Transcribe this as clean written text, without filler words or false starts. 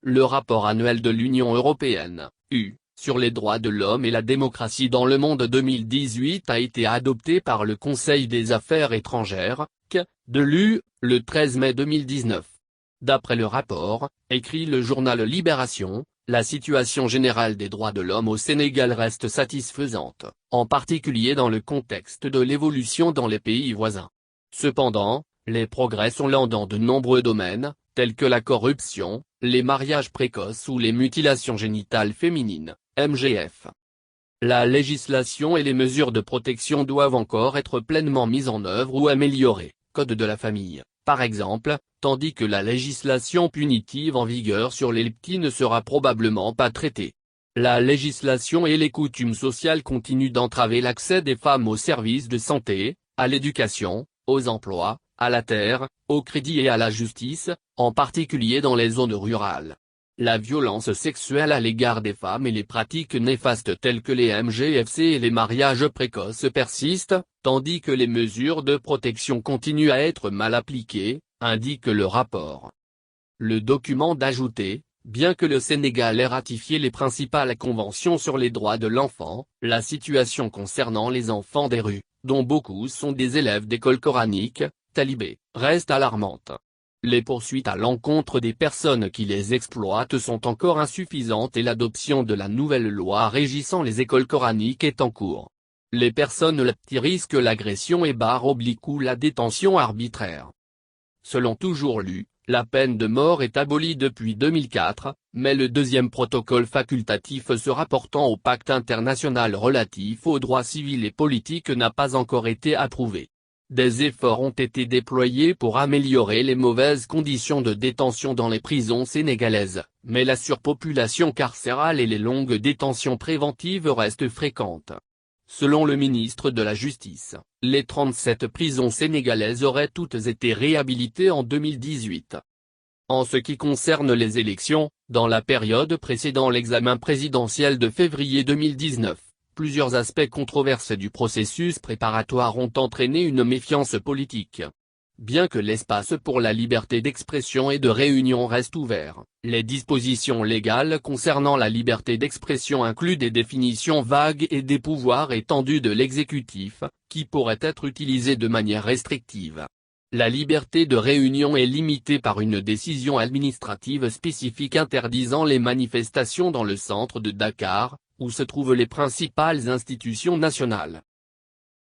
le rapport annuel de l'Union européenne, sur les droits de l'homme et la démocratie dans le monde 2018 a été adopté par le Conseil des Affaires étrangères, de l'UE, le 13 mai 2019. D'après le rapport, écrit le journal Libération, la situation générale des droits de l'homme au Sénégal reste satisfaisante, en particulier dans le contexte de l'évolution dans les pays voisins. Cependant, les progrès sont lents dans de nombreux domaines, tels que la corruption, les mariages précoces ou les mutilations génitales féminines, MGF. La législation et les mesures de protection doivent encore être pleinement mises en œuvre ou améliorées, Code de la famille, par exemple, tandis que la législation punitive en vigueur sur les LGBTI ne sera probablement pas traitée. La législation et les coutumes sociales continuent d'entraver l'accès des femmes aux services de santé, à l'éducation, aux emplois, à la terre, au crédit et à la justice, en particulier dans les zones rurales. La violence sexuelle à l'égard des femmes et les pratiques néfastes telles que les MGFC et les mariages précoces persistent, tandis que les mesures de protection continuent à être mal appliquées, indique le rapport. Le document d'ajouter, bien que le Sénégal ait ratifié les principales conventions sur les droits de l'enfant, la situation concernant les enfants des rues, dont beaucoup sont des élèves d'école coranique, talibés, reste alarmante. Les poursuites à l'encontre des personnes qui les exploitent sont encore insuffisantes et l'adoption de la nouvelle loi régissant les écoles coraniques est en cours. Les personnes LGBTI risquent l'agression et / la détention arbitraire. Selon toujours l'UE, la peine de mort est abolie depuis 2004, mais le deuxième protocole facultatif se rapportant au pacte international relatif aux droits civils et politiques n'a pas encore été approuvé. Des efforts ont été déployés pour améliorer les mauvaises conditions de détention dans les prisons sénégalaises, mais la surpopulation carcérale et les longues détentions préventives restent fréquentes. Selon le ministre de la Justice, les 37 prisons sénégalaises auraient toutes été réhabilitées en 2018. En ce qui concerne les élections, dans la période précédant l'examen présidentiel de février 2019, plusieurs aspects controversés du processus préparatoire ont entraîné une méfiance politique. Bien que l'espace pour la liberté d'expression et de réunion reste ouvert, les dispositions légales concernant la liberté d'expression incluent des définitions vagues et des pouvoirs étendus de l'exécutif, qui pourraient être utilisés de manière restrictive. La liberté de réunion est limitée par une décision administrative spécifique interdisant les manifestations dans le centre de Dakar, où se trouvent les principales institutions nationales.